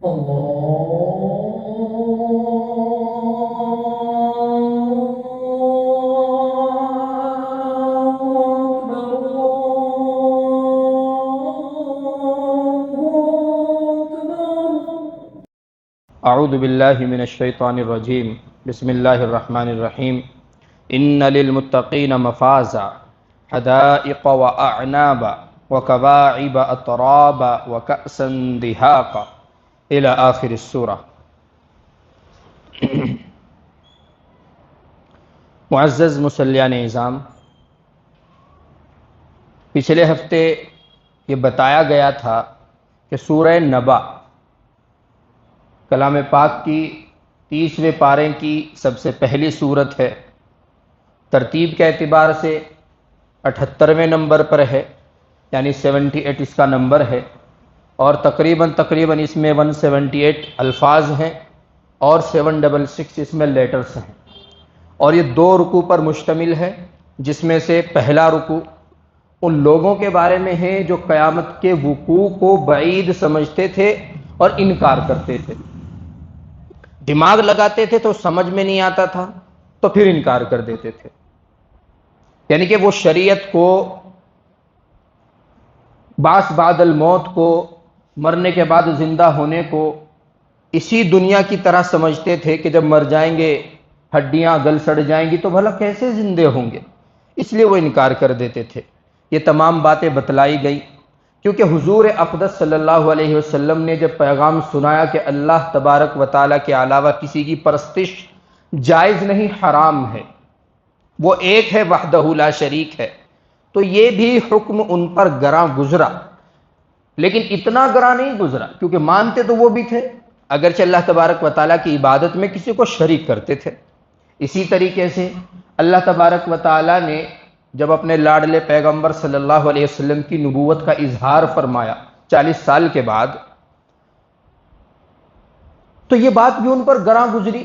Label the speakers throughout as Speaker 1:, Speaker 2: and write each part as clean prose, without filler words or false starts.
Speaker 1: اعوذ باللہ من الشیطان الرجیم بسم اللہ الرحمن الرحیم ان للمتقین مفازا حدائق واعنابا وکواعب اترابا وکأسا دہاقا الى آخر السورہ۔ معزز مصلیان اعظام، پچھلے ہفتے یہ بتایا گیا تھا کہ سورہ نبا کلام پاک کی 30ویں پارے کی سب سے پہلی صورت ہے۔ ترتیب کے اعتبار سے 78ویں نمبر پر ہے، یعنی 78 اس کا نمبر ہے، اور تقریباً اس میں 178 الفاظ ہیں اور 766 اس میں لیٹرز ہیں، اور یہ 2 رکوع پر مشتمل ہے، جس میں سے پہلا رکوع ان لوگوں کے بارے میں ہے جو قیامت کے وقوع کو بعید سمجھتے تھے اور انکار کرتے تھے۔ دماغ لگاتے تھے تو سمجھ میں نہیں آتا تھا تو پھر انکار کر دیتے تھے، یعنی کہ وہ شریعت کو، بعث بعد الموت کو، مرنے کے بعد زندہ ہونے کو اسی دنیا کی طرح سمجھتے تھے کہ جب مر جائیں گے ہڈیاں گل سڑ جائیں گی تو بھلا کیسے زندے ہوں گے، اس لیے وہ انکار کر دیتے تھے۔ یہ تمام باتیں بتلائی گئی کیونکہ حضور اقدس صلی اللہ علیہ وسلم نے جب پیغام سنایا کہ اللہ تبارک و تعالیٰ کے علاوہ کسی کی پرستش جائز نہیں، حرام ہے، وہ ایک ہے، وحدہ لا شریک ہے، تو یہ بھی حکم ان پر گراں گزرا، لیکن اتنا گراں نہیں گزرا کیونکہ مانتے تو وہ بھی تھے، اگرچہ اللہ تبارک و تعالیٰ کی عبادت میں کسی کو شریک کرتے تھے۔ اسی طریقے سے اللہ تبارک و تعالیٰ نے جب اپنے لاڈلے پیغمبر صلی اللہ علیہ وسلم کی نبوت کا اظہار فرمایا 40 سال کے بعد، تو یہ بات بھی ان پر گراں گزری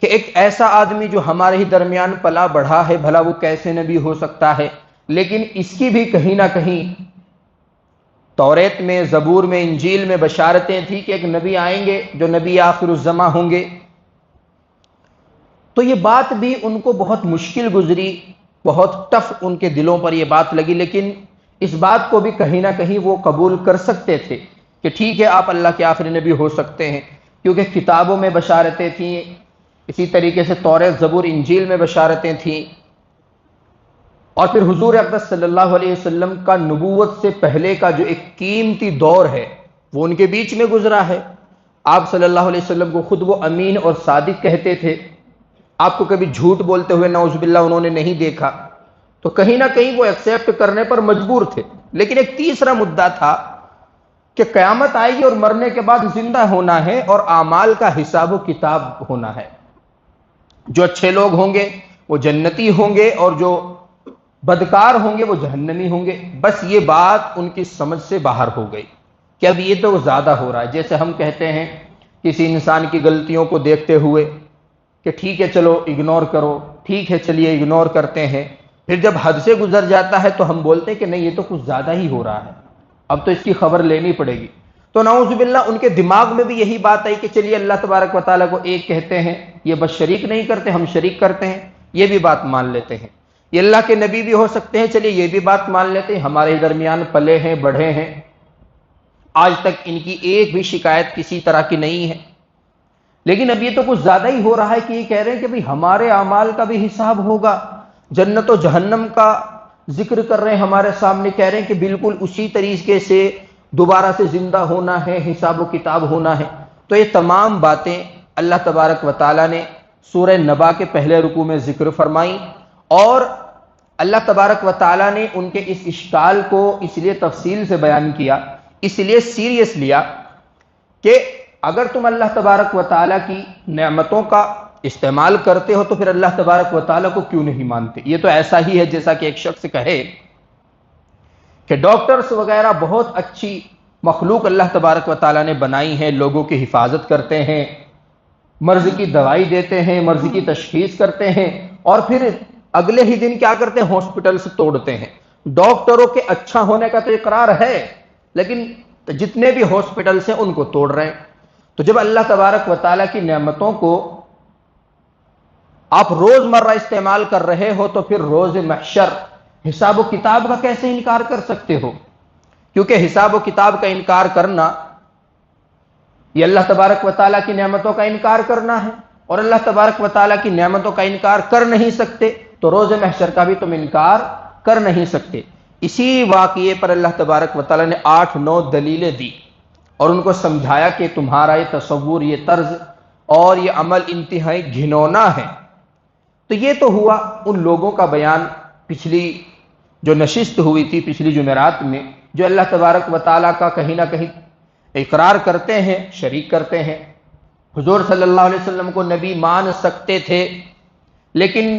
Speaker 1: کہ ایک ایسا آدمی جو ہمارے ہی درمیان پلا بڑھا ہے، بھلا وہ کیسے نبی ہو سکتا ہے؟ لیکن اس کی بھی کہیں نہ کہیں توریت میں، زبور میں، انجیل میں بشارتیں تھیں کہ ایک نبی آئیں گے جو نبی آخر الزماں ہوں گے۔ تو یہ بات بھی ان کو بہت مشکل گزری، بہت ٹف ان کے دلوں پر یہ بات لگی، لیکن اس بات کو بھی کہیں نہ کہیں وہ قبول کر سکتے تھے کہ ٹھیک ہے، آپ اللہ کے آخری نبی ہو سکتے ہیں، کیونکہ کتابوں میں بشارتیں تھیں، اسی طریقے سے توریت، زبور، انجیل میں بشارتیں تھیں، اور پھر حضور اقدس صلی اللہ علیہ وسلم کا نبوت سے پہلے کا جو ایک قیمتی دور ہے وہ ان کے بیچ میں گزرا ہے۔ آپ صلی اللہ علیہ وسلم کو خود وہ امین اور صادق کہتے تھے، آپ کو کبھی جھوٹ بولتے ہوئے نعوذ باللہ انہوں نے نہیں دیکھا، تو کہیں نہ کہیں وہ ایکسیپٹ کرنے پر مجبور تھے۔ لیکن ایک تیسرا مدعا تھا کہ قیامت آئے گی اور مرنے کے بعد زندہ ہونا ہے اور اعمال کا حساب و کتاب ہونا ہے، جو اچھے لوگ ہوں گے وہ جنتی ہوں گے اور جو بدکار ہوں گے وہ جہنمی ہوں گے۔ بس یہ بات ان کی سمجھ سے باہر ہو گئی کہ اب یہ تو زیادہ ہو رہا ہے، جیسے ہم کہتے ہیں کسی انسان کی غلطیوں کو دیکھتے ہوئے کہ ٹھیک ہے چلو اگنور کرو، ٹھیک ہے چلیے اگنور کرتے ہیں، پھر جب حد سے گزر جاتا ہے تو ہم بولتے ہیں کہ نہیں یہ تو کچھ زیادہ ہی ہو رہا ہے، اب تو اس کی خبر لینی پڑے گی۔ تو نعوذ باللہ ان کے دماغ میں بھی یہی بات آئی کہ چلیے اللہ تبارک و تعالیٰ کو ایک کہتے ہیں، یہ بس شریک نہیں کرتے، ہم شریک کرتے ہیں، یہ بھی بات مان لیتے ہیں، یہ اللہ کے نبی بھی ہو سکتے ہیں، چلیے یہ بھی بات مان لیتے ہیں، ہمارے درمیان پلے ہیں، بڑھے ہیں، آج تک ان کی ایک بھی شکایت کسی طرح کی نہیں ہے۔ لیکن اب یہ تو کچھ زیادہ ہی ہو رہا ہے کہ یہ کہہ رہے ہیں کہ بھئی ہمارے اعمال کا بھی حساب ہوگا، جنت و جہنم کا ذکر کر رہے ہیں ہمارے سامنے، کہہ رہے ہیں کہ بالکل اسی طریقے سے دوبارہ سے زندہ ہونا ہے، حساب و کتاب ہونا ہے۔ تو یہ تمام باتیں اللہ تبارک و تعالیٰ نے سورہ نبا کے پہلے رکوع میں ذکر فرمائی، اور اللہ تبارک و تعالیٰ نے ان کے اس اشکال کو اس لیے تفصیل سے بیان کیا، اس لیے سیریس لیا کہ اگر تم اللہ تبارک و تعالیٰ کی نعمتوں کا استعمال کرتے ہو تو پھر اللہ تبارک و تعالیٰ کو کیوں نہیں مانتے؟ یہ تو ایسا ہی ہے جیسا کہ ایک شخص کہے کہ ڈاکٹرز وغیرہ بہت اچھی مخلوق اللہ تبارک و تعالیٰ نے بنائی ہے، لوگوں کی حفاظت کرتے ہیں، مرض کی دوائی دیتے ہیں، مرض کی تشخیص کرتے ہیں، اور پھر اگلے ہی دن کیا کرتے ہیں؟ ہاسپٹل سے توڑتے ہیں۔ ڈاکٹروں کے اچھا ہونے کا تو اقرار ہے، لیکن تو جتنے بھی ہاسپٹلس ہیں ان کو توڑ رہے ہیں۔ تو جب اللہ تبارک و تعالیٰ کی نعمتوں کو آپ روز مرہ استعمال کر رہے ہو تو پھر روز محشر حساب و کتاب کا کیسے انکار کر سکتے ہو؟ کیونکہ حساب و کتاب کا انکار کرنا یہ اللہ تبارک و تعالیٰ کی نعمتوں کا انکار کرنا ہے، اور اللہ تبارک و تعالیٰ کی نعمتوں کا انکار کر نہیں سکتے تو روز محشر کا بھی تم انکار کر نہیں سکتے۔ اسی واقعے پر اللہ تبارک و تعالیٰ نے 8-9 دلیلیں دی اور ان کو سمجھایا کہ تمہارا یہ تصور، یہ طرز اور یہ عمل انتہائی گھنونا ہے۔ تو یہ تو ہوا ان لوگوں کا بیان پچھلی جو نشست ہوئی تھی پچھلی جمعرات میں، جو اللہ تبارک و تعالیٰ کا کہیں نہ کہیں اقرار کرتے ہیں، شریک کرتے ہیں، حضور صلی اللہ علیہ وسلم کو نبی مان سکتے تھے لیکن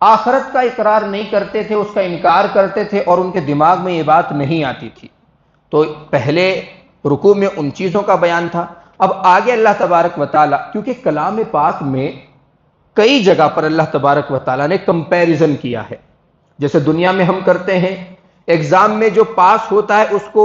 Speaker 1: آخرت کا اقرار نہیں کرتے تھے، اس کا انکار کرتے تھے اور ان کے دماغ میں یہ بات نہیں آتی تھی۔ تو پہلے رکوع میں ان چیزوں کا بیان تھا۔ اب آگے اللہ تبارک و تعالیٰ، کیونکہ کلام پاک میں کئی جگہ پر اللہ تبارک و تعالیٰ نے کمپیریزن کیا ہے، جیسے دنیا میں ہم کرتے ہیں، ایگزام میں جو پاس ہوتا ہے اس کو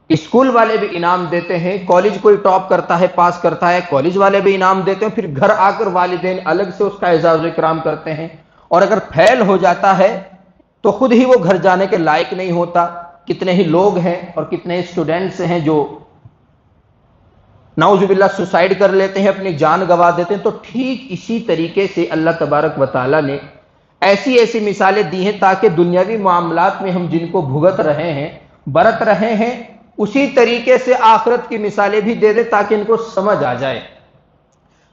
Speaker 1: اسکول والے بھی انعام دیتے ہیں، کالج کوئی ٹاپ کرتا ہے، پاس کرتا ہے، کالج والے بھی انعام دیتے ہیں، پھر گھر آ کر والدین الگ سے اس کا اعزاز و اکرام کرتے ہیں، اور اگر فیل ہو جاتا ہے تو خود ہی وہ گھر جانے کے لائق نہیں ہوتا۔ کتنے ہی لوگ ہیں اور کتنے ہی اسٹوڈنٹس ہیں جو نعوذ باللہ سوسائڈ کر لیتے ہیں، اپنی جان گنوا دیتے ہیں۔ تو ٹھیک اسی طریقے سے اللہ تبارک و تعالیٰ نے ایسی ایسی مثالیں دی ہیں تاکہ دنیاوی معاملات میں ہم جن کو بھگت رہے ہیں، برت رہے ہیں، اسی طریقے سے آخرت کی مثالیں بھی دے دے تاکہ ان کو سمجھ آ جائے۔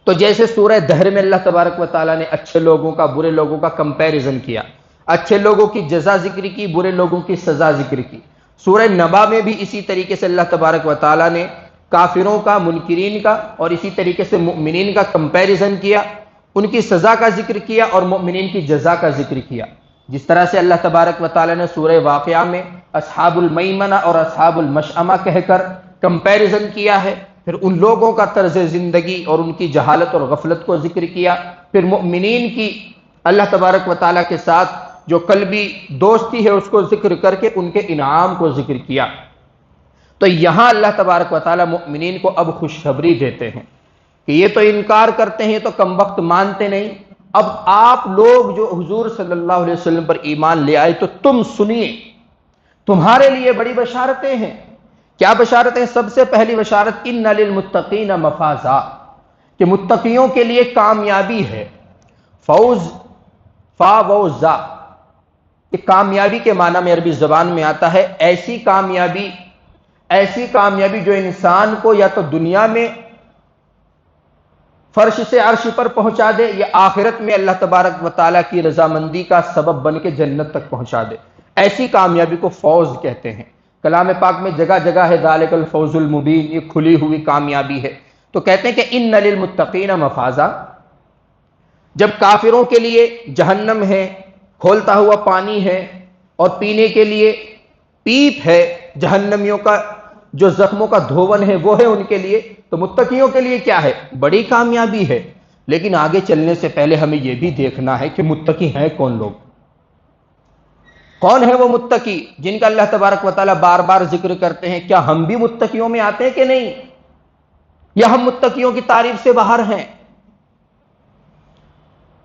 Speaker 1: تو جیسے سورہ دہر میں اللہ تبارک و تعالیٰ نے اچھے لوگوں کا برے لوگوں کا کمپیریزن کیا، اچھے لوگوں کی جزا ذکر کی، برے لوگوں کی سزا ذکر کی۔ سورہ نبا میں بھی اسی طریقے سے اللہ تبارک و تعالیٰ نے کافروں کا، منکرین کا اور اسی طریقے سے مؤمنین کا کمپیریزن کیا، ان کی سزا کا ذکر کیا اور مؤمنین کی جزا کا ذکر کیا۔ جس طرح سے اللہ تبارک و تعالیٰ نے سورہ واقعہ میں اصحاب المیمنہ اور اصحاب المشأمہ کہہ کر کمپیریزن کیا ہے، پھر ان لوگوں کا طرز زندگی اور ان کی جہالت اور غفلت کو ذکر کیا، پھر مؤمنین کی اللہ تبارک و تعالیٰ کے ساتھ جو قلبی دوستی ہے اس کو ذکر کر کے ان کے انعام کو ذکر کیا۔ تو یہاں اللہ تبارک و تعالیٰ مؤمنین کو اب خوشخبری دیتے ہیں کہ یہ تو انکار کرتے ہیں، تو کم وقت مانتے نہیں، اب آپ لوگ جو حضور صلی اللہ علیہ وسلم پر ایمان لے آئے تو تم سنیے، تمہارے لیے بڑی بشارتیں ہیں۔ کیا بشارتیں؟ سب سے پہلی بشارت ان للمتقین مفازا، کہ متقیوں کے لیے کامیابی ہے۔ فوز، فا و زا، یہ کامیابی کے معنی میں عربی زبان میں آتا ہے ایسی کامیابی جو انسان کو یا تو دنیا میں فرش سے عرش پر پہنچا دے یا آخرت میں اللہ تبارک و تعالیٰ کی رضامندی کا سبب بن کے جنت تک پہنچا دے، ایسی کامیابی کو فوز کہتے ہیں۔ کلام پاک میں جگہ جگہ ہے ذالک الفوز المبین، یہ کھلی ہوئی کامیابی ہے۔ تو کہتے ہیں کہ ان للمتقین مفازا، جب کافروں کے لیے جہنم ہے، کھولتا ہوا پانی ہے اور پینے کے لیے پیپ ہے، جہنمیوں کا جو زخموں کا دھون ہے وہ ہے ان کے لیے، تو متقیوں کے لیے کیا ہے؟ بڑی کامیابی ہے۔ لیکن آگے چلنے سے پہلے ہمیں یہ بھی دیکھنا ہے کہ متقی ہیں کون لوگ، کون ہے وہ متقی جن کا اللہ تبارک و تعالیٰ بار بار ذکر کرتے ہیں؟ کیا ہم بھی متقیوں میں آتے ہیں کہ نہیں، یا ہم متقیوں کی تعریف سے باہر ہیں؟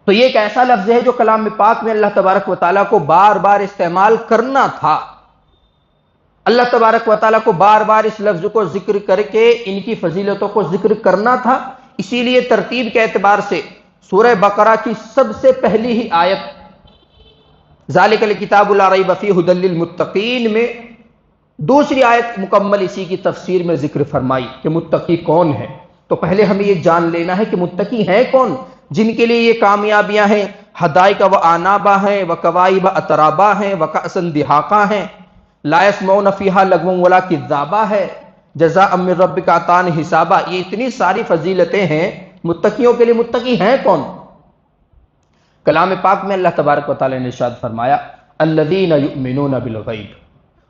Speaker 1: تو یہ ایک ایسا لفظ ہے جو کلام پاک میں اللہ تبارک و تعالیٰ کو بار بار استعمال کرنا تھا، اللہ تبارک و تعالیٰ کو بار بار اس لفظ کو ذکر کر کے ان کی فضیلتوں کو ذکر کرنا تھا۔ اسی لیے ترتیب کے اعتبار سے سورہ بقرہ کی سب سے پہلی ہی آیت ذالک الکتاب لا ریب فیہ ھدی للمتقین میں دوسری آیت مکمل اسی کی تفسیر میں ذکر فرمائی کہ متقی کون ہے۔ تو پہلے ہمیں یہ جان لینا ہے کہ متقی ہیں کون جن کے لیے یہ کامیابیاں ہیں، حدائق و آنابا ہیں، وکواعب اترابا ہیں، وکأسا دہاقا ہیں، لا یسمعون فیہا لغوا ولا کذابا ہے، جزاء من ربک عطاء حسابا۔ یہ اتنی ساری فضیلتیں ہیں، متقیوں کے لیے متقی ہیں کون؟ کلام پاک میں اللہ تبارک و تعالی نے ارشاد فرمایا الذین یؤمنون بالغیب،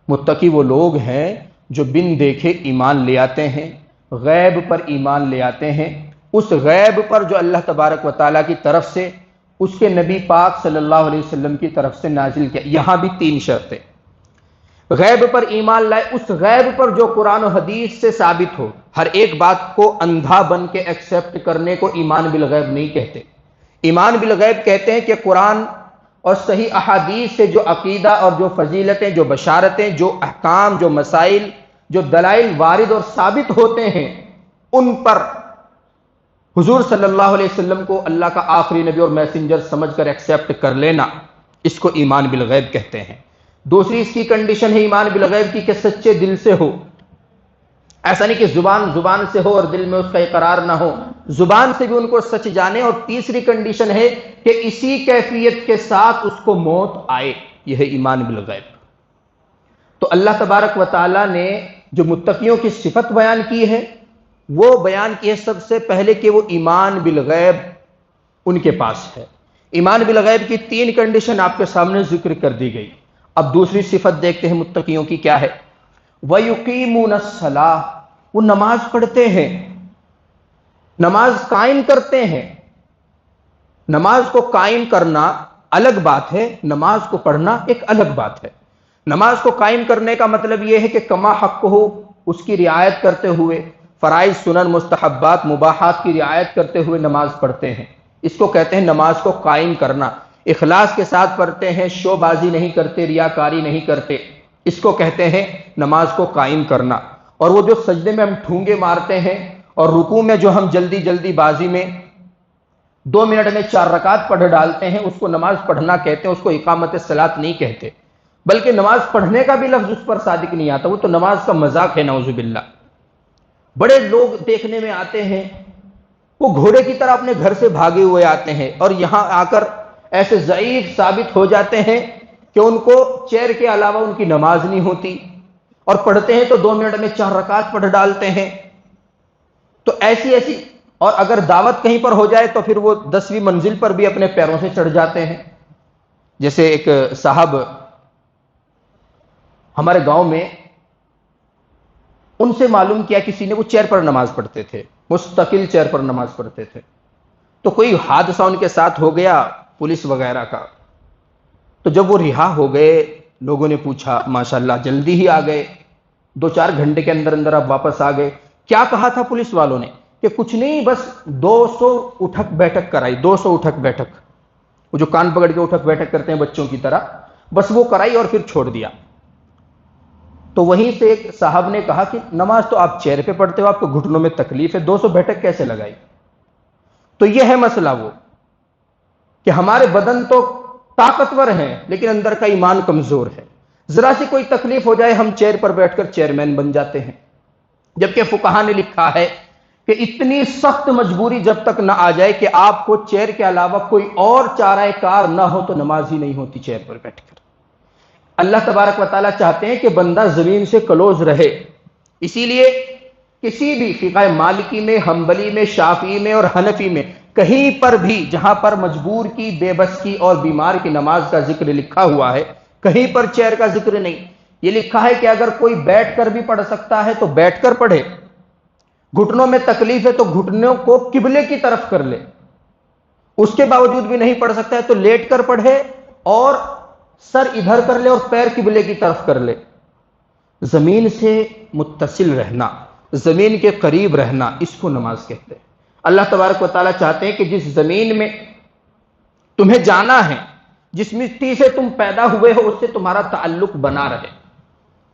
Speaker 1: متقی وہ لوگ ہیں جو بن دیکھے ایمان لے آتے ہیں، غیب پر ایمان لے آتے ہیں، اس غیب پر جو اللہ تبارک و تعالیٰ کی طرف سے اس کے نبی پاک صلی اللہ علیہ وسلم کی طرف سے نازل کیا۔ یہاں بھی تین شرطیں، غیب پر ایمان لائے، اس غیب پر جو قرآن و حدیث سے ثابت ہو۔ ہر ایک بات کو اندھا بن کے ایکسیپٹ کرنے کو ایمان بالغیب نہیں کہتے۔ ایمان بالغیب کہتے ہیں کہ قرآن اور صحیح احادیث سے جو عقیدہ اور جو فضیلتیں، جو بشارتیں، جو احکام، جو مسائل، جو دلائل وارد اور ثابت ہوتے ہیں، ان پر حضور صلی اللہ علیہ وسلم کو اللہ کا آخری نبی اور میسنجر سمجھ کر ایکسیپٹ کر لینا، اس کو ایمان بالغیب کہتے ہیں۔ دوسری اس کی کنڈیشن ہے ایمان بالغیب کی کہ سچے دل سے ہو، ایسا نہیں کہ زبان سے ہو اور دل میں اس کا اقرار نہ ہو، زبان سے بھی ان کو سچ جانے۔ اور تیسری کنڈیشن ہے کہ اسی کیفیت کے ساتھ اس کو موت آئے، یہ ہے ایمان بالغیب۔ تو اللہ تبارک و تعالی نے جو متقیوں کی صفت بیان کی ہے، وہ بیان کی ہے سب سے پہلے کہ وہ ایمان بالغیب ان کے پاس ہے۔ ایمان بالغیب کی 3 کنڈیشن آپ کے سامنے ذکر کر دی گئی۔ اب دوسری صفت دیکھتے ہیں متقیوں کی کیا ہے۔ وَيُقِيمُونَ الصَّلَاةَ، وہ نماز پڑھتے ہیں، نماز قائم کرتے ہیں۔ نماز کو قائم کرنا الگ بات ہے، نماز کو پڑھنا ایک الگ بات ہے۔ نماز کو قائم کرنے کا مطلب یہ ہے کہ کما حق ہو اس کی رعایت کرتے ہوئے، فرائض، سنن، مستحبات، مباحات کی رعایت کرتے ہوئے نماز پڑھتے ہیں، اس کو کہتے ہیں نماز کو قائم کرنا۔ اخلاص کے ساتھ پڑھتے ہیں، شو بازی نہیں کرتے، ریاکاری نہیں کرتے، اس کو کہتے ہیں نماز کو قائم کرنا۔ اور وہ جو سجدے میں ہم ٹھونگے مارتے ہیں اور رکوع میں جو ہم جلدی بازی میں 2 منٹ میں 4 رکعت پڑھ ڈالتے ہیں، اس کو نماز پڑھنا کہتے ہیں، اس کو اقامت صلاۃ نہیں کہتے۔ بلکہ نماز پڑھنے کا بھی لفظ اس پر صادق نہیں آتا، وہ تو نماز کا مذاق ہے، نعوذ باللہ۔ بڑے لوگ دیکھنے میں آتے ہیں، وہ گھوڑے کی طرح اپنے گھر سے بھاگے ہوئے آتے ہیں اور یہاں آ کر ایسے ضعیف ثابت ہو جاتے ہیں کہ ان کو چیر کے علاوہ ان کی نماز نہیں ہوتی، اور پڑھتے ہیں تو 2 منٹ میں 4 رکعت پڑھ ڈالتے ہیں۔ تو ایسی اور اگر دعوت کہیں پر ہو جائے تو پھر وہ 10ویں منزل پر بھی اپنے پیروں سے چڑھ جاتے ہیں۔ جیسے ایک صاحب ہمارے گاؤں میں، ان سے معلوم کیا کسی نے، وہ چیئر پر نماز پڑھتے تھے، مستقل چیئر پر نماز پڑھتے تھے۔ تو کوئی حادثہ ان کے ساتھ ہو گیا پولیس وغیرہ کا، تو جب وہ رہا ہو گئے، لوگوں نے پوچھا، ماشاءاللہ جلدی ہی آ گئے، 2-4 گھنٹے کے اندر آپ واپس آ گئے۔ کیا کہا تھا پولیس والوں نے کہ کچھ نہیں، بس 200 اٹھک بیٹھک کرائی، 200 اٹھک بیٹھک، وہ جو کان پکڑ کے اٹھک بیٹھک کرتے ہیں بچوں کی طرح، بس وہ کرائی اور پھر چھوڑ دیا۔ تو وہیں سے ایک صاحب نے کہا کہ نماز تو آپ چہرے پہ پڑھتے ہو، آپ کو گھٹنوں میں تکلیف ہے، 200 بیٹھک کیسے لگائی؟ تو یہ ہے مسئلہ وہ کہ ہمارے بدن تو طاقتور ہیں لیکن اندر کا ایمان کمزور ہے۔ ذرا سی کوئی تکلیف ہو جائے، ہم چیئر پر بیٹھ کر چیئرمین بن جاتے ہیں، جبکہ فقہا نے لکھا ہے کہ اتنی سخت مجبوری جب تک نہ آ جائے کہ آپ کو چیئر کے علاوہ کوئی اور چارہ کار نہ ہو تو نماز ہی نہیں ہوتی چیئر پر بیٹھ کر۔ اللہ تبارک و تعالیٰ چاہتے ہیں کہ بندہ زمین سے کلوز رہے، اسی لیے کسی بھی فقہ مالکی میں، حنبلی میں، شافعی میں اور حنفی میں کہیں پر بھی جہاں پر مجبور کی، بے بس کی اور بیمار کی نماز کا ذکر لکھا ہوا ہے، کہیں پر چیئر کا ذکر نہیں۔ یہ لکھا ہے کہ اگر کوئی بیٹھ کر بھی پڑھ سکتا ہے تو بیٹھ کر پڑھے، گھٹنوں میں تکلیف ہے تو گھٹنوں کو قبلے کی طرف کر لے، اس کے باوجود بھی نہیں پڑھ سکتا ہے تو لیٹ کر پڑھے اور سر ادھر کر لے اور پیر قبلے کی طرف کر لے۔ زمین سے متصل رہنا، زمین کے قریب رہنا، اس کو نماز کہتے ہیں۔ اللہ تبارک و تعالیٰ چاہتے ہیں کہ جس زمین میں تمہیں جانا ہے، جس مٹی سے تم پیدا ہوئے ہو، اس سے تمہارا تعلق بنا رہے۔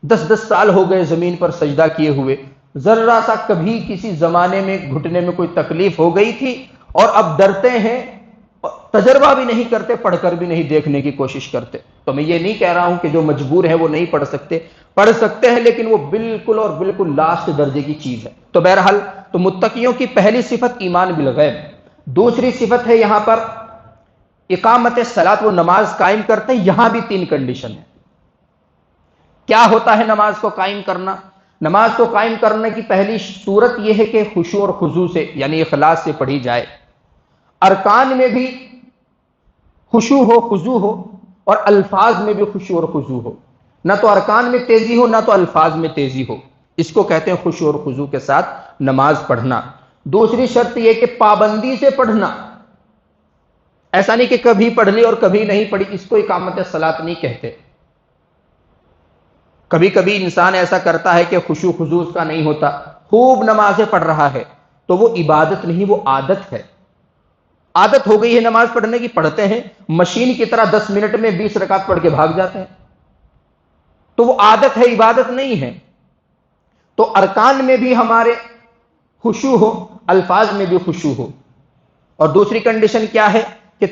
Speaker 1: 10 سال ہو گئے زمین پر سجدہ کیے ہوئے، ذرا سا کبھی کسی زمانے میں گھٹنے میں کوئی تکلیف ہو گئی تھی اور اب ڈرتے ہیں، تجربہ بھی نہیں کرتے، پڑھ کر بھی نہیں دیکھنے کی کوشش کرتے۔ تو میں یہ نہیں کہہ رہا ہوں کہ جو مجبور ہیں وہ نہیں پڑھ سکتے، پڑھ سکتے ہیں، لیکن وہ بالکل اور بالکل لاسٹ درجے کی چیز ہے۔ تو بہرحال تو متقیوں کی پہلی صفت ایمان بالغیب۔ دوسری صفت ہے یہاں پر اقامت صلاۃ، وہ نماز قائم کرتے ہیں۔ یہاں بھی 3 کنڈیشن ہے۔ کیا ہوتا ہے نماز کو قائم کرنا؟ نماز کو قائم کرنے کی پہلی صورت یہ ہے کہ خشوع اور خضوع سے، یعنی اخلاص سے پڑھی جائے۔ ارکان میں بھی خشوع ہو، خضوع ہو، اور الفاظ میں بھی خشوع اور خضوع ہو، نہ تو ارکان میں تیزی ہو نہ تو الفاظ میں تیزی ہو، اس کو کہتے ہیں خشوع اور خضوع کے ساتھ نماز پڑھنا۔ دوسری شرط یہ کہ پابندی سے پڑھنا، ایسا نہیں کہ کبھی پڑھ لی اور کبھی نہیں پڑھی، اس کو اقامت صلاۃ نہیں کہتے۔ کبھی کبھی انسان ایسا کرتا ہے کہ خشوع خضوع اس کا نہیں ہوتا، خوب نمازیں پڑھ رہا ہے، تو وہ عبادت نہیں، وہ عادت ہے، عادت ہو گئی ہے نماز پڑھنے کی، پڑھتے ہیں مشین کی طرح 10 منٹ میں 20 رکعت پڑھ کے بھاگ جاتے ہیں، تو وہ عادت ہے، عبادت نہیں ہے۔ تو ارکان میں بھی ہمارے خشوع ہو، الفاظ میں بھی خشوع ہو۔ اور دوسری کنڈیشن کیا ہے کہ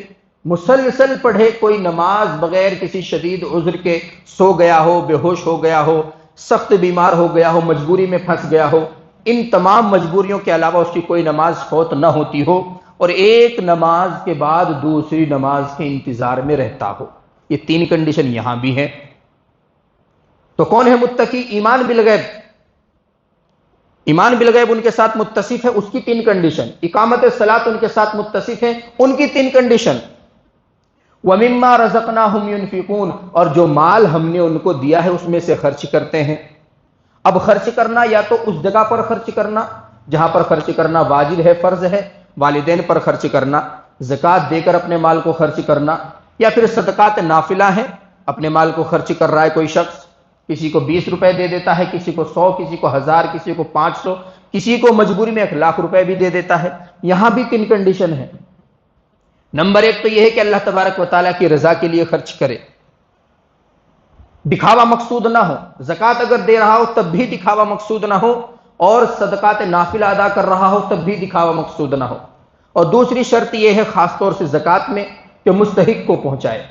Speaker 1: مسلسل پڑھے کوئی نماز بغیر کسی شدید عذر کے، سو گیا ہو، بے ہوش ہو گیا ہو، سخت بیمار ہو گیا ہو، مجبوری میں پھنس گیا ہو، ان تمام مجبوریوں کے علاوہ اس کی کوئی نماز فوت نہ ہوتی ہو، اور ایک نماز کے بعد دوسری نماز کے انتظار میں رہتا ہو۔ یہ 3 کنڈیشن یہاں بھی ہیں۔ تو کون ہے متقی؟ ایمان بالغیب، ایمان بالغیب ان کے ساتھ متصف ہے، اس کی 3 کنڈیشن، اقامت الصلاۃ ان کے ساتھ متصف ہے، ان کی 3 کنڈیشن، وَمِمَّا رَزَقْنَاهُمْ يُنْفِقُونَ، اور جو مال ہم نے ان کو دیا ہے اس میں سے خرچ کرتے ہیں۔ اب خرچ کرنا یا تو اس جگہ پر خرچ کرنا جہاں پر خرچ کرنا واجب ہے، فرض ہے، والدین پر خرچ کرنا، زکوٰۃ دے کر اپنے مال کو خرچ کرنا، یا پھر صدقات نافلہ ہیں، اپنے مال کو خرچ کر رہا ہے کوئی شخص، کسی کو 20 روپے دے دیتا ہے، کسی کو 100، کسی کو 1000، کسی کو 500، کسی کو مجبوری میں 1,00,000 روپے بھی دے دیتا ہے۔ یہاں بھی 3 کنڈیشن ہے۔ نمبر 1 تو یہ ہے کہ اللہ تبارک و تعالیٰ کی رضا کے لیے خرچ کرے، دکھاوا مقصود نہ ہو، زکوٰۃ اگر دے رہا ہو تب بھی دکھاوا مقصود نہ ہو، اور صدقات نافلہ ادا کر رہا ہو تب بھی دکھاوا مقصود نہ ہو۔ اور دوسری شرط یہ ہے خاص طور سے زکوٰۃ میں کہ مستحق کو پہنچائے،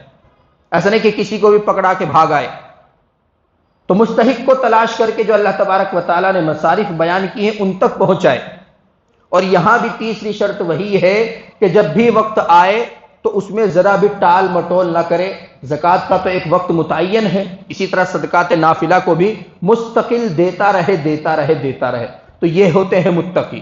Speaker 1: ایسا نہیں کہ کسی کو بھی پکڑا کے بھاگ آئے، تو مستحق کو تلاش کر کے جو اللہ تبارک و تعالیٰ نے مصارف بیان کی ہیں ان تک پہنچائے۔ اور یہاں بھی تیسری شرط وہی ہے کہ جب بھی وقت آئے تو اس میں ذرا بھی ٹال مٹول نہ کرے۔ زکوٰۃ کا تو ایک وقت متعین ہے، اسی طرح صدقات نافلہ کو بھی مستقل دیتا رہے دیتا رہے دیتا رہے، تو یہ ہوتے ہیں متقی۔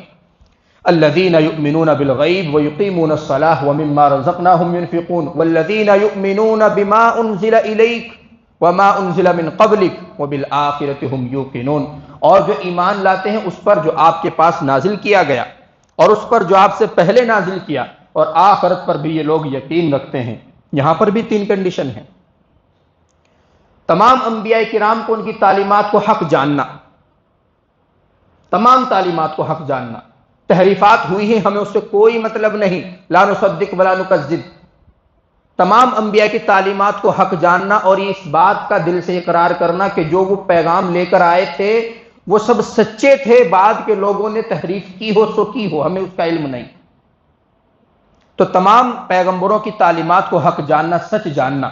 Speaker 1: الذین یؤمنون بالغیب ویقیمون الصلاۃ ومما رزقناہم ينفقون والذین یؤمنون بما انزل الیک وما انزل من قبلک وبالآخرۃ ھم یوقنون، اور جو ایمان لاتے ہیں اس پر جو آپ کے پاس نازل کیا گیا اور اس پر جو آپ سے پہلے نازل کیا، اور آخرت پر بھی یہ لوگ یقین رکھتے ہیں۔ یہاں پر بھی 3 کنڈیشن ہیں۔ تمام انبیاء کرام کو ان کی تعلیمات کو حق جاننا، تمام تعلیمات کو حق جاننا، تحریفات ہوئی ہیں ہمیں اس سے کوئی مطلب نہیں، لا نصدق ولا نکذب، تمام انبیاء کی تعلیمات کو حق جاننا، اور اس بات کا دل سے اقرار کرنا کہ جو وہ پیغام لے کر آئے تھے وہ سب سچے تھے، بعد کے لوگوں نے تحریف کی ہو سو کی ہو، ہمیں اس کا علم نہیں۔ تو تمام پیغمبروں کی تعلیمات کو حق جاننا، سچ جاننا،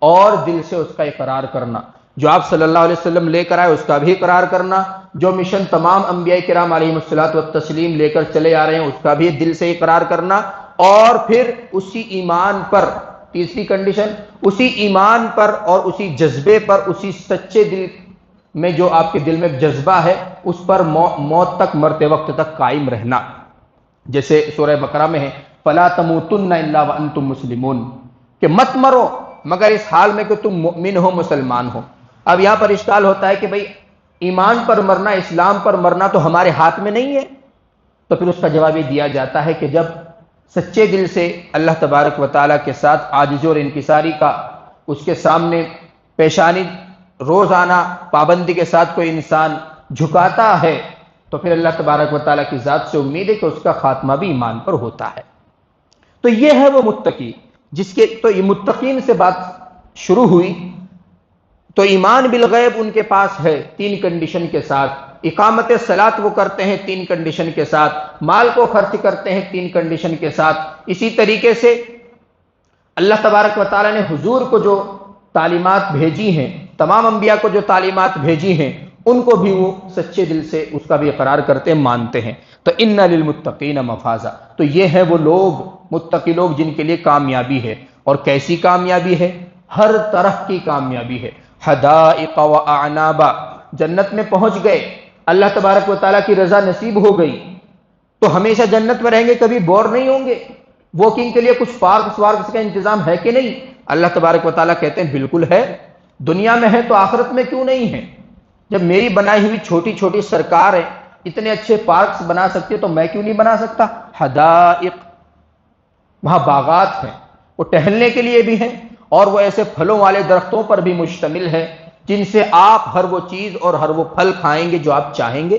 Speaker 1: اور دل سے اس کا اقرار کرنا، جو آپ صلی اللہ علیہ وسلم لے کر آئے اس کا بھی اقرار کرنا، جو مشن تمام انبیاء کرام علیہم الصلوۃ والتسلیم لے کر چلے آ رہے ہیں اس کا بھی دل سے اقرار کرنا، اور پھر اسی ایمان پر، تیسری کنڈیشن، اسی ایمان پر اور اسی جذبے پر، اسی سچے دل میں جو آپ کے دل میں جذبہ ہے اس پر موت تک، مرتے وقت تک قائم رہنا۔ جیسے سورہ بقرہ میں ہے فَلَا تَمُوتُنَّ إِلَّا وَأَنْتُمْ مُسْلِمُونَ، کہ مت مرو مگر اس حال میں کہ تم مؤمن ہو، مسلمان ہو۔ اب یہاں پر اشکال ہوتا ہے کہ بھئی ایمان پر مرنا، اسلام پر مرنا تو ہمارے ہاتھ میں نہیں ہے، تو پھر اس کا جواب یہ دیا جاتا ہے کہ جب سچے دل سے اللہ تبارک و تعالیٰ کے ساتھ عاجزی اور انکساری کا اس کے سامنے پیشانی روزانہ پابندی کے ساتھ کوئی انسان جھکاتا ہے، تو پھر اللہ تبارک و تعالیٰ کی ذات سے امید ہے کہ اس کا خاتمہ بھی ایمان پر ہوتا ہے۔ تو یہ ہے وہ متقی جس کے، تو یہ متقین سے بات شروع ہوئی، تو ایمان بالغیب ان کے پاس ہے 3 کنڈیشن کے ساتھ، اقامت صلاۃ وہ کرتے ہیں 3 کنڈیشن کے ساتھ، مال کو خرچ کرتے ہیں 3 کنڈیشن کے ساتھ۔ اسی طریقے سے اللہ تبارک و تعالیٰ نے حضور کو جو تعلیمات بھیجی ہیں، تمام انبیاء کو جو تعلیمات بھیجی ہیں، ان کو بھی وہ سچے دل سے اس کا بھی اقرار کرتے ہیں، مانتے ہیں۔ تو ان للمتقین مفازا، تو یہ ہے وہ لوگ، متقی لوگ جن کے لیے کامیابی ہے، اور کیسی کامیابی ہے؟ ہر طرح کی کامیابی ہے۔ حدائق و اعنابا، جنت میں پہنچ گئے، اللہ تبارک و تعالیٰ کی رضا نصیب ہو گئی تو ہمیشہ جنت میں رہیں گے، کبھی بور نہیں ہوں گے۔ واکنگ کے لیے کچھ پارکس وارکس کا انتظام ہے کہ نہیں؟ اللہ تبارک و تعالیٰ کہتے ہیں بالکل ہے، دنیا میں ہے تو آخرت میں کیوں نہیں ہے؟ جب میری بنائی ہوئی چھوٹی چھوٹی سرکار ہے اتنے اچھے پارکس بنا سکتے تو میں کیوں نہیں بنا سکتا؟ حدائق، وہاں باغات ہیں، وہ ٹہلنے کے لیے بھی ہیں، اور وہ ایسے پھلوں والے درختوں پر بھی مشتمل ہے جن سے آپ ہر وہ چیز اور ہر وہ پھل کھائیں گے جو آپ چاہیں گے.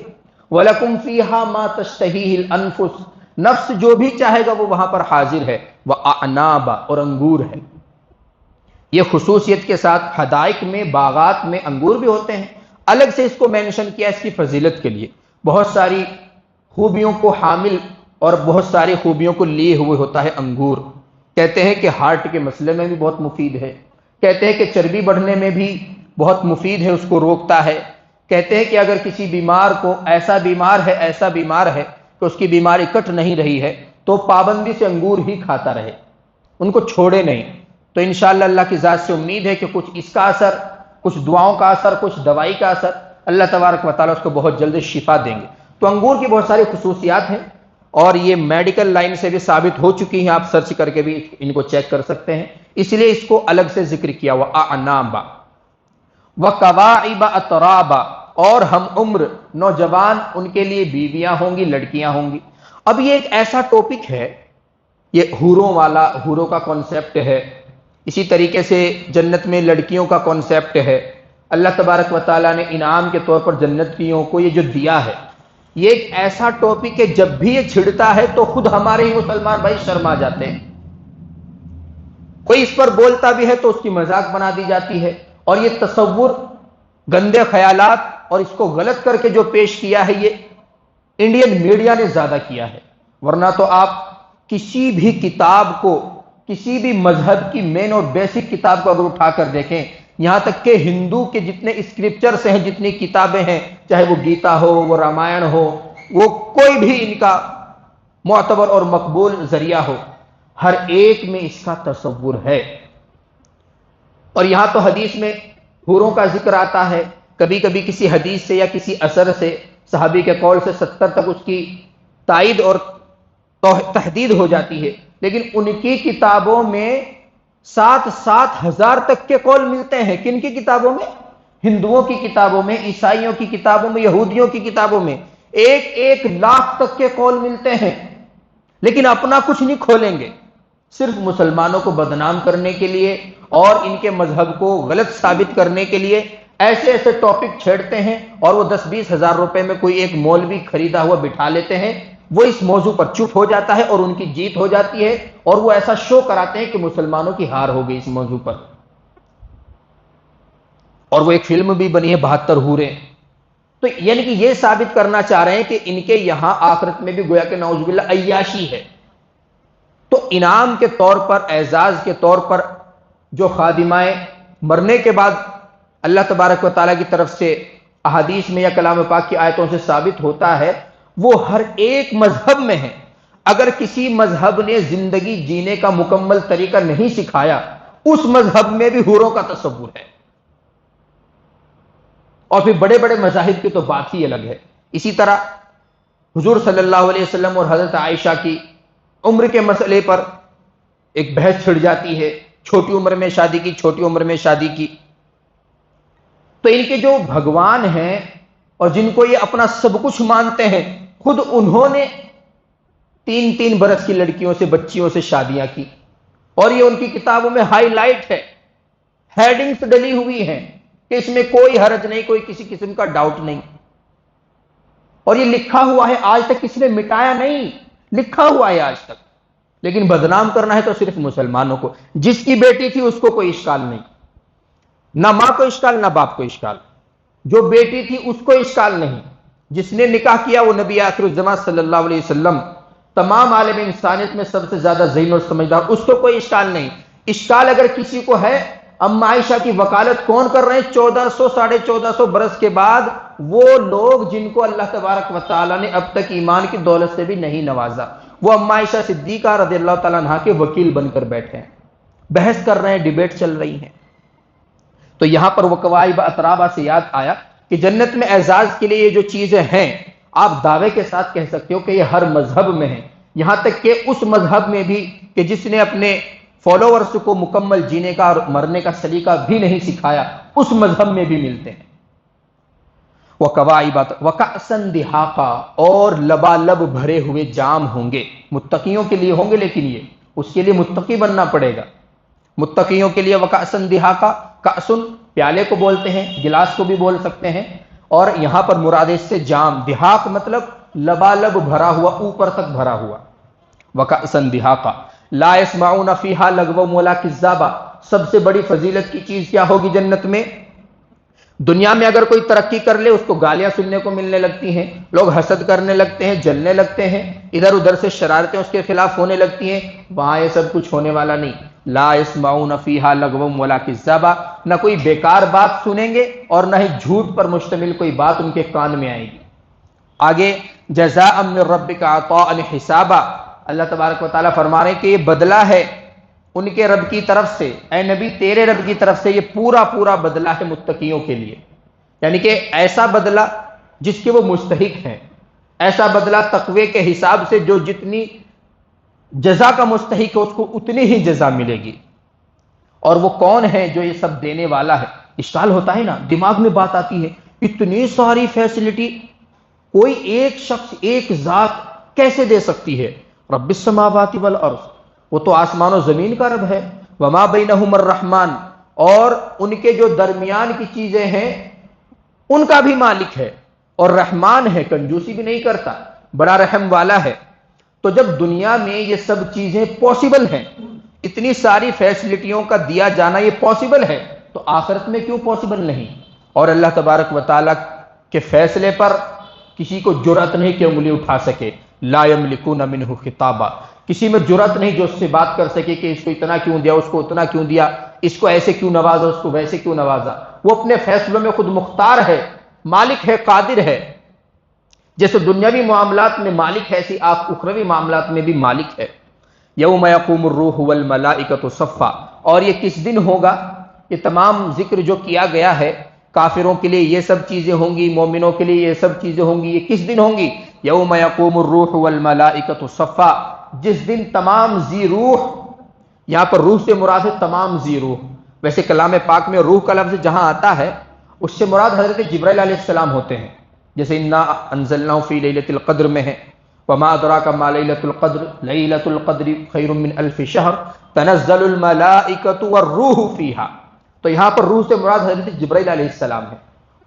Speaker 1: وَلَكُمْ فِيهَا مَا تَشْتَهِيهِ الْأَنفُسُ، نفس جو بھی چاہے گا وہ وہاں پر حاضر ہے. وَأَعْنَابًا، اور انگور ہے. یہ خصوصیت کے ساتھ حدائق میں، باغات میں انگور بھی ہوتے ہیں. الگ سے اس کو مینشن کیا اس کی فضیلت کے لیے. بہت ساری خوبیوں کو حامل اور بہت ساری خوبیوں کو لیے ہوئے ہوتا ہے انگور. کہتے ہیں کہ ہارٹ کے مسئلے میں بھی بہت مفید ہے. کہتے ہیں کہ چربی بڑھنے میں بھی بہت مفید ہے، اس کو روکتا ہے. کہتے ہیں کہ اگر کسی بیمار کو ایسا بیمار ہے کہ اس کی بیماری کٹ نہیں رہی ہے تو پابندی سے انگور ہی کھاتا رہے، ان کو چھوڑے نہیں. تو انشاءاللہ اللہ کی ذات سے امید ہے کہ کچھ اس کا اثر، کچھ دعاؤں کا اثر، کچھ دوائی کا اثر، اللہ تبارک و تعالیٰ اس کو بہت جلد شفا دیں گے. تو انگور کی بہت ساری خصوصیات ہیں اور یہ میڈیکل لائن سے بھی ثابت ہو چکی ہیں، آپ سرچ کر کے بھی ان کو چیک کر سکتے ہیں. اس لیے اس کو الگ سے ذکر کیا ہوا. اعنابا وکواعب اترابا، اور ہم عمر نوجوان، ان کے لیے بیویاں ہوں گی، لڑکیاں ہوں گی. اب یہ ایک ایسا ٹاپک ہے، یہ حوروں والا، حوروں کا کانسیپٹ ہے. اسی طریقے سے جنت میں لڑکیوں کا کانسیپٹ ہے. اللہ تبارک و تعالیٰ نے انعام کے طور پر جنتیوں کو یہ جو دیا ہے، یہ ایک ایسا ٹاپک ہے جب بھی یہ چھڑتا ہے تو خود ہمارے ہی مسلمان بھائی شرما جاتے ہیں. کوئی اس پر بولتا بھی ہے تو اس کی مذاق بنا دی جاتی ہے. اور یہ تصور، گندے خیالات اور اس کو غلط کر کے جو پیش کیا ہے، یہ انڈین میڈیا نے زیادہ کیا ہے. ورنہ تو آپ کسی بھی کتاب کو، کسی بھی مذہب کی مین اور بیسک کتاب کو اگر اٹھا کر دیکھیں، یہاں تک کہ ہندو کے جتنے اسکرپچرز ہیں، جتنی کتابیں ہیں، چاہے وہ گیتا ہو، وہ رامائن ہو، وہ کوئی بھی ان کا معتبر اور مقبول ذریعہ ہو، ہر ایک میں اس کا تصور ہے. اور یہاں تو حدیث میں حوروں کا ذکر آتا ہے. کبھی کبھی کسی حدیث سے یا کسی اثر سے، صحابی کے قول سے 70 تک اس کی تائید اور تحدید ہو جاتی ہے. لیکن ان کی کتابوں میں 7,000 تک کے قول ملتے ہیں. کن کی کتابوں میں؟ ہندوؤں کی کتابوں میں، عیسائیوں کی کتابوں میں، یہودیوں کی کتابوں میں 1,00,000 تک کے قول ملتے ہیں. لیکن اپنا کچھ نہیں کھولیں گے، صرف مسلمانوں کو بدنام کرنے کے لیے اور ان کے مذہب کو غلط ثابت کرنے کے لیے ایسے ایسے ٹاپک چھیڑتے ہیں. اور وہ 10-20 ہزار روپے میں کوئی ایک مولوی خریدا ہوا بٹھا لیتے ہیں، وہ اس موضوع پر چپ ہو جاتا ہے اور ان کی جیت ہو جاتی ہے، اور وہ ایسا شو کراتے ہیں کہ مسلمانوں کی ہار ہو گئی اس موضوع پر. اور وہ ایک فلم بھی بنی ہے 72 حوریں. تو یعنی کہ یہ ثابت کرنا چاہ رہے ہیں کہ ان کے یہاں آخرت میں بھی گویا کہ نعوذ باللہ عیاشی ہے. تو انعام کے طور پر، اعزاز کے طور پر جو خادمائیں مرنے کے بعد اللہ تبارک و تعالیٰ کی طرف سے احادیث میں یا کلام پاک کی آیتوں سے ثابت ہوتا ہے، وہ ہر ایک مذہب میں ہے. اگر کسی مذہب نے زندگی جینے کا مکمل طریقہ نہیں سکھایا، اس مذہب میں بھی حوروں کا تصور ہے. اور پھر بڑے بڑے مذاہب کی تو بات ہی الگ ہے. اسی طرح حضور صلی اللہ علیہ وسلم اور حضرت عائشہ کی عمر کے مسئلے پر ایک بحث چھڑ جاتی ہے. چھوٹی عمر میں شادی کی، چھوٹی عمر میں شادی کی. تو ان کے جو بھگوان ہیں اور جن کو یہ اپنا سب کچھ مانتے ہیں، خود انہوں نے 3-3 برس کی لڑکیوں سے، بچیوں سے شادیاں کی. اور یہ ان کی کتابوں میں ہائی لائٹ ہے، ہیڈنگز ڈلی ہوئی ہیں کہ اس میں کوئی حرج نہیں، کوئی کسی قسم کا ڈاؤٹ نہیں. اور یہ لکھا ہوا ہے، آج تک کسی نے مٹایا نہیں، لکھا ہوا ہے آج تک. لیکن بدنام کرنا ہے تو صرف مسلمانوں کو. جس کی بیٹی تھی اس کو کوئی اشکال نہیں، نہ ماں کو اشکال، نہ باپ کو اشکال. جو بیٹی تھی اس کو اشکال نہیں. جس نے نکاح کیا وہ نبی آخر الزمان صلی اللہ علیہ وسلم، تمام عالم انسانیت میں سب سے زیادہ ذہین اور سمجھدار، اس کو کوئی اشکال نہیں. اشکال اگر کسی کو ہے، اما عائشہ کی وکالت کون کر رہے ہیں 1400-1450 برس کے بعد؟ وہ لوگ جن کو اللہ تبارک و تعالیٰ نے اب تک ایمان کی دولت سے بھی نہیں نوازا، وہ اما عائشہ صدیقہ رضی اللہ تعالیٰ عنہا کے وکیل بن کر بیٹھے ہیں، بحث کر رہے ہیں، ڈیبیٹ چل رہی ہیں. تو یہاں پر وکواعب اترابا سے یاد آیا کہ جنت میں اعزاز کے لیے یہ جو چیزیں ہیں، آپ دعوے کے ساتھ کہہ سکتے ہو کہ یہ ہر مذہب میں ہیں. یہاں تک کہ اس مذہب میں بھی کہ جس نے اپنے فالوورز کو مکمل جینے کا اور مرنے کا سلیقہ بھی نہیں سکھایا، اس مذہب میں بھی ملتے ہیں. وَكَوَاعِبَ وَكَأْسًا دِهَاقًا، اور لبالب بھرے ہوئے جام ہوں گے، متقیوں کے لیے ہوں گے. لیکن یہ اس کے لیے متقی بننا پڑے گا. متقیوں کے لیے وَكَأْسًا دِهَاقًا، کأسن پیالے کو بولتے ہیں، گلاس کو بھی بول سکتے ہیں، اور یہاں پر مراد اس سے جام، دہاق مطلب لبالب بھرا ہوا، اوپر تک بھرا ہوا، وَكَأْسًا دِهَاقًا لَا يَسْمَعُونَ فِيهَا لَغْوًا وَلَا كِذَّابًا۔ سب سے بڑی فضیلت کی چیز کیا ہوگی جنت میں؟ دنیا میں اگر کوئی ترقی کر لے اس کو گالیاں سننے کو ملنے لگتی ہیں، لوگ حسد کرنے لگتے ہیں، جلنے لگتے ہیں، ادھر ادھر سے شرارتیں اس کے خلاف ہونے لگتی ہیں، وہاں یہ سب کچھ ہونے والا نہیں۔ لا يسمعون فيها لغوا ولا كذابا، نہ کوئی بیکار بات سنیں گے اور نہ ہی جھوٹ پر مشتمل کوئی بات ان کے کان میں آئے گی۔ آگے جزاء من ربک عطاء حسابا، اللہ تبارک و تعالیٰ فرما رہے ہیں کہ یہ بدلہ ہے ان کے رب کی طرف سے، اے نبی تیرے رب کی طرف سے یہ پورا پورا بدلہ ہے متقیوں کے لیے، یعنی کہ ایسا بدلہ جس کے وہ مستحق ہیں، ایسا بدلہ تقوی کے حساب سے جو جتنی جزا کا مستحق ہے اس کو اتنی ہی جزا ملے گی۔ اور وہ کون ہے جو یہ سب دینے والا ہے؟ اشکال ہوتا ہے نا، دماغ میں بات آتی ہے اتنی ساری فیسلٹی کوئی ایک شخص ایک ذات کیسے دے سکتی ہے؟ رب السماوات والارض، وہ تو آسمان و زمین کا رب ہے، وما بینہم الرحمن، اور ان کے جو درمیان کی چیزیں ہیں ان کا بھی مالک ہے، اور رحمان ہے، کنجوسی بھی نہیں کرتا، بڑا رحم والا ہے۔ تو جب دنیا میں یہ سب چیزیں پاسبل ہیں، اتنی ساری فیسلٹیوں کا دیا جانا یہ پاسبل ہے، تو آخرت میں کیوں پاسبل نہیں؟ اور اللہ تبارک و تعالیٰ کے فیصلے پر کسی کو جرأت نہیں کہ انگلی اٹھا سکے، لا یملکون منہ خطابا، کسی میں جرأت نہیں جو اس سے بات کر سکے کہ اس کو اتنا کیوں دیا، اس کو اتنا کیوں دیا، اس کو ایسے کیوں نوازا، اس کو ویسے کیوں نوازا۔ وہ اپنے فیصلوں میں خود مختار ہے، مالک ہے، قادر ہے۔ جیسے دنیاوی معاملات میں مالک ہے، ایسی اخروی معاملات میں بھی مالک ہے۔ یوم یقوم الروح والملائکۃ صفا، اور یہ کس دن ہوگا؟ یہ تمام ذکر جو کیا گیا ہے، کافروں کے لیے یہ سب چیزیں ہوں گی، مومنوں کے لیے یہ سب چیزیں ہوں گی، یہ کس دن ہوں گی؟ یوم یقوم الروح والملائکۃ صفا، جس دن تمام ذی روح، یہاں پر روح سے مراد ہے تمام ذی روح، ویسے کلام پاک میں روح کا لفظ جہاں آتا ہے اس سے مراد حضرت جبرائیل علیہ السلام ہوتے ہیں، جیسے انا انزلناہ فی لیلۃ القدر میں ہے، وما ادراک ما لیلۃ القدر لیلۃ القدر خیر من الف شہر تنزل الملائکۃ والروح فیہا، تو یہاں پر روح سے مراد حضرت جبرائیل علیہ السلام ہے،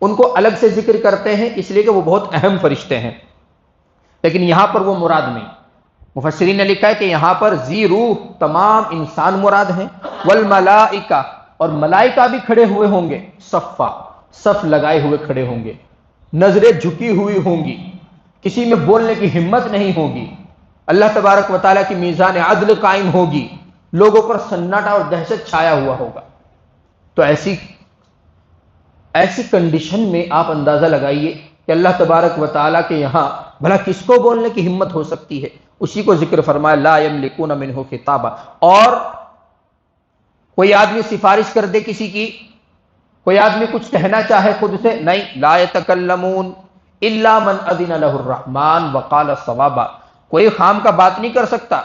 Speaker 1: ان کو الگ سے ذکر کرتے ہیں اس لیے کہ وہ بہت اہم فرشتے ہیں، لیکن یہاں پر وہ مراد نہیں۔ مفسرین نے لکھا ہے کہ یہاں پر ذی روح تمام انسان مراد ہیں، والملائکہ، اور ملائکہ بھی کھڑے ہوئے ہوں گے، صفا، صف لگائے ہوئے کھڑے ہوں گے، نظریں جھکی ہوئی ہوں گی، کسی میں بولنے کی ہمت نہیں ہوگی، اللہ تبارک و تعالیٰ کی میزان عدل قائم ہوگی، لوگوں پر سناٹا اور دہشت چھایا ہوا ہوگا۔ تو ایسی کنڈیشن میں آپ اندازہ لگائیے کہ اللہ تبارک و تعالیٰ کے یہاں بھلا کس کو بولنے کی ہمت ہو سکتی ہے؟ اسی کو ذکر فرمایا لا یملکون منہ خطابا۔ اور کوئی آدمی سفارش کر دے کسی کی، کوئی آدمی کچھ کہنا چاہے خود سے، نہیں، لا یتکلمون الا من اذن له الرحمن وقال صوابا، کوئی خام کا بات نہیں کر سکتا۔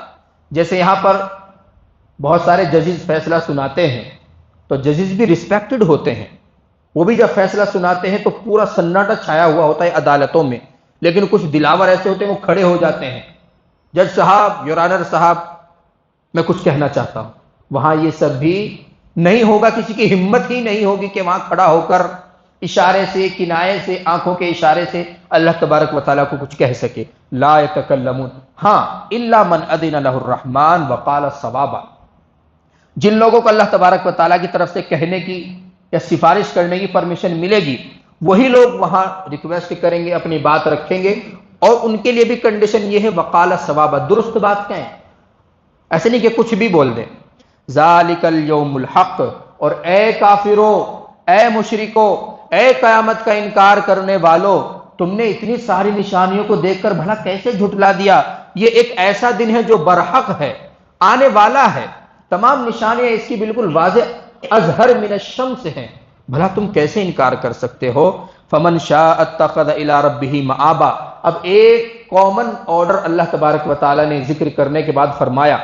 Speaker 1: جیسے یہاں پر بہت سارے ججز فیصلہ سناتے ہیں تو ججز بھی ریسپیکٹڈ ہوتے ہیں، وہ بھی جب فیصلہ سناتے ہیں تو پورا سناٹا چھایا ہوا ہوتا ہے عدالتوں میں، لیکن کچھ دلاور ایسے ہوتے ہیں وہ کھڑے ہو جاتے ہیں، جج صاحب، یور آنر صاحب، میں کچھ کہنا چاہتا ہوں۔ وہاں یہ سب بھی نہیں ہوگا، کسی کی ہمت ہی نہیں ہوگی کہ وہاں کھڑا ہو کر اشارے سے، کنائے سے، آنکھوں کے اشارے سے اللہ تبارک و تعالیٰ کو کچھ کہہ سکے۔ لا یتکلمون، ہاں، الا من اذن له الرحمن وقال صوابا، جن لوگوں کو اللہ تبارک و تعالیٰ کی طرف سے کہنے کی یا سفارش کرنے کی پرمیشن ملے گی، وہی لوگ وہاں ریکویسٹ کریں گے، اپنی بات رکھیں گے، اور ان کے لیے بھی کنڈیشن یہ ہے وقال صوابا، درست بات کہیں، ایسے نہیں کہ کچھ بھی بول دیں۔ ذالک الیوم الحق، اور اے کافروں، اے مشرکوں، اے قیامت کا انکار کرنے والوں، تم نے اتنی ساری نشانیوں کو دیکھ کر بھلا کیسے جھٹلا دیا؟ یہ ایک ایسا دن ہے جو برحق ہے، آنے والا ہے، تمام نشانیاں اس کی بالکل واضح اظہر من الشمس ہیں، بھلا تم کیسے انکار کر سکتے ہو؟ فمن شاء اتخذ الی ربہ مآبا، اب ایک کامن آرڈر اللہ تبارک و تعالیٰ نے ذکر کرنے کے بعد فرمایا،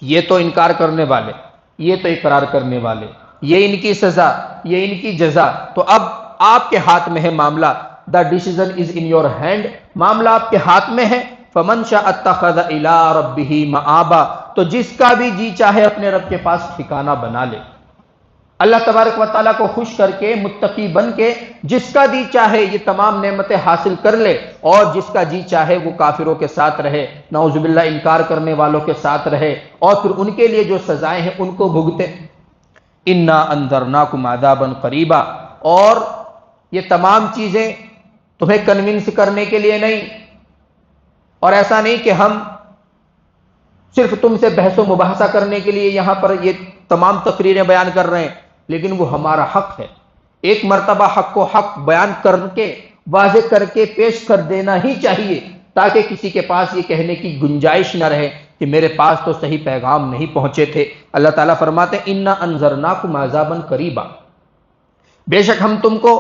Speaker 1: یہ تو انکار کرنے والے، یہ تو اقرار کرنے والے، یہ ان کی سزا، یہ ان کی جزا، تو اب آپ کے ہاتھ میں ہے معاملہ، the decision is in your hand, معاملہ آپ کے ہاتھ میں ہے۔ فمن شاء اتخذ الی ربہ مآبا، تو جس کا بھی جی چاہے اپنے رب کے پاس ٹھکانہ بنا لے۔ اللہ تبارک و تعالیٰ کو خوش کر کے متقی بن کے جس کا جی چاہے یہ تمام نعمتیں حاصل کر لے، اور جس کا جی چاہے وہ کافروں کے ساتھ رہے، نعوذ باللہ انکار کرنے والوں کے ساتھ رہے، اور پھر ان کے لیے جو سزائیں ہیں ان کو بھگتے۔ انا انذرناکم عذابا قریبا، اور یہ تمام چیزیں تمہیں کنونس کرنے کے لیے نہیں، اور ایسا نہیں کہ ہم صرف تم سے بحث و مباحثہ کرنے کے لیے یہاں پر یہ تمام تقریریں بیان کر رہے ہیں، لیکن وہ ہمارا حق ہے۔ ایک مرتبہ حق کو حق بیان کر کے واضح کر کے پیش کر دینا ہی چاہیے، تاکہ کسی کے پاس یہ کہنے کی گنجائش نہ رہے کہ میرے پاس تو صحیح پیغام نہیں پہنچے تھے۔ اللہ تعالیٰ فرماتے ہیں انا انذرناکم عذابا قریبا، بے شک ہم تم کو،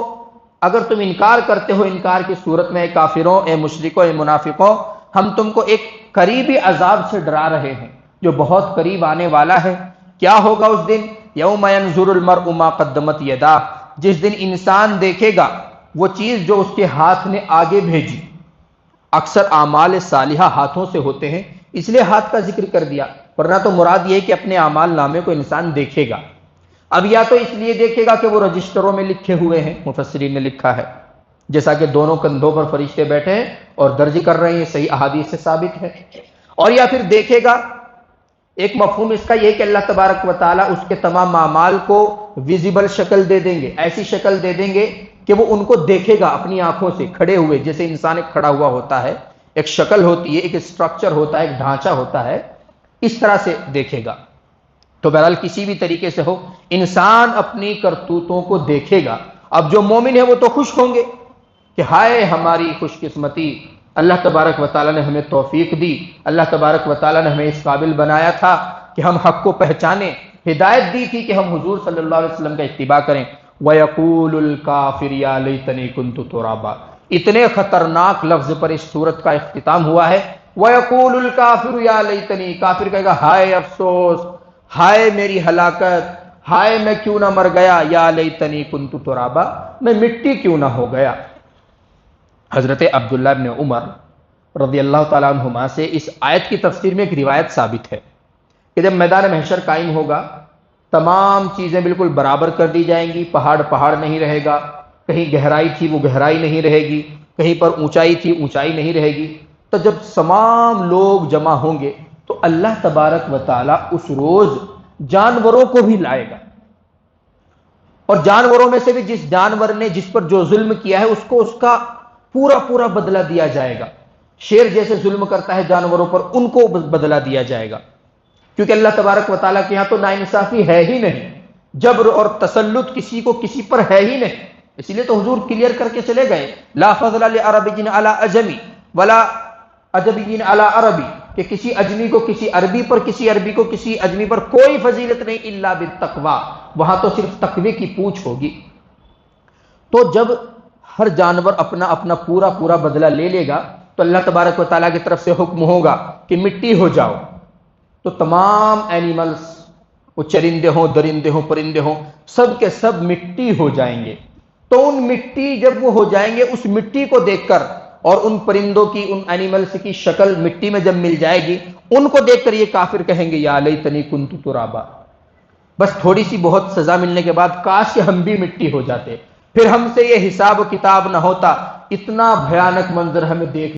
Speaker 1: اگر تم انکار کرتے ہو انکار کی صورت میں، اے کافروں، اے مشرکوں، اے منافقوں، ہم تم کو ایک قریبی عذاب سے ڈرا رہے ہیں جو بہت قریب آنے والا ہے۔ کیا ہوگا اس دن؟ یوم ینظر المرء ما قدمت یداہ، جس دن انسان دیکھے گا وہ چیز جو اس کے ہاتھ نے آگے بھیجی۔ اکثر اعمال صالحہ ہاتھوں سے ہوتے ہیں، اس لیے ہاتھ کا ذکر کر دیا، ورنہ تو مراد یہ ہے کہ اپنے اعمال نامے کو انسان دیکھے گا۔ اب یا تو اس لیے دیکھے گا کہ وہ رجسٹروں میں لکھے ہوئے ہیں، مفسرین نے لکھا ہے جیسا کہ دونوں کندھوں پر فرشتے بیٹھے ہیں اور درج کر رہے ہیں، صحیح احادیث سے ثابت ہے، اور یا پھر دیکھے گا، ایک مفہوم اس کا یہ کہ اللہ تبارک و تعالیٰ اس کے تمام اعمال کو ویزیبل شکل دے دیں گے، ایسی شکل دے دیں گے کہ وہ ان کو دیکھے گا اپنی آنکھوں سے کھڑے ہوئے، جیسے انسان ایک کھڑا ہوا ہوتا ہے، ایک شکل ہوتی ہے، ایک اسٹرکچر ہوتا ہے، ایک ڈھانچہ ہوتا ہے، اس طرح سے دیکھے گا۔ تو بہرحال کسی بھی طریقے سے ہو، انسان اپنی کرتوتوں کو دیکھے گا۔ اب جو مومن ہے وہ تو خوش ہوں گے کہ ہائے ہماری خوش قسمتی، اللہ تبارک و تعالیٰ نے ہمیں توفیق دی، اللہ تبارک و تعالیٰ نے ہمیں اس قابل بنایا تھا کہ ہم حق کو پہچانیں، ہدایت دی تھی کہ ہم حضور صلی اللہ علیہ وسلم کا اتباع کریں۔ وَيَقُولُ الْكَافِرُ يَا لَيْتَنِي كُنتُ تُرَابًا، اتنے خطرناک لفظ پر اس سورت کا اختتام ہوا ہے۔ وَيَقُولُ الْكَافِرُ يَا لَيْتَنِي، کافر کہے گا ہائے افسوس، ہائے میری ہلاکت، ہائے میں کیوں نہ مر گیا، یا لیتنی کنت ترابا، میں مٹی کیوں نہ ہو گیا۔ حضرت عبداللہ بن عمر رضی اللہ تعالیٰ عنہما سے اس آیت کی تفسیر میں ایک روایت ثابت ہے کہ جب میدان محشر قائم ہوگا، تمام چیزیں بالکل برابر کر دی جائیں گی، پہاڑ پہاڑ نہیں رہے گا، کہیں گہرائی تھی وہ گہرائی نہیں رہے گی، کہیں پر اونچائی تھی اونچائی نہیں رہے گی۔ تو جب تمام لوگ جمع ہوں گے تو اللہ تبارک و تعالیٰ اس روز جانوروں کو بھی لائے گا، اور جانوروں میں سے بھی جس جانور نے جس پر جو ظلم کیا ہے اس کو اس کا پورا پورا بدلہ دیا جائے گا۔ شیر جیسے ظلم کرتا ہے جانوروں پر، ان کو بدلہ دیا جائے گا، کیونکہ اللہ تبارک و تعالیٰ کے یہاں تو ناانصافی ہے ہی نہیں، جبر اور تسلط کسی کو کسی پر ہے ہی نہیں۔ اسی لیے تو حضور کلیئر کر کے چلے گئے، لا فضل لعربی علی اجمی ولا اجمی علی عربی، کہ کسی اجمی کو کسی عربی پر، کسی عربی کو کسی اجمی پر کوئی فضیلت نہیں، الا بالتقوی، وہاں تو صرف تقوی کی پوچھ ہوگی۔ تو جب ہر جانور اپنا اپنا پورا پورا بدلہ لے لے گا تو اللہ تبارک و تعالیٰ کی طرف سے حکم ہوگا کہ مٹی ہو جاؤ، تو تمام اینیملز، وہ چرندے ہوں، درندے ہوں، پرندے ہوں، سب کے سب مٹی ہو جائیں گے۔ تو ان مٹی جب وہ ہو جائیں گے، اس مٹی کو دیکھ کر اور ان پرندوں کی، ان اینیملز کی شکل مٹی میں جب مل جائے گی، ان کو دیکھ کر یہ کافر کہیں گے یا لیتنی کنت ترابا، بس تھوڑی سی بہت سزا ملنے کے بعد کاش کہ ہم بھی مٹی ہو جاتے، پھر ہم سے یہ حساب و کتاب نہ ہوتا۔ اتنا بھیانک منظر ہمیں دیکھ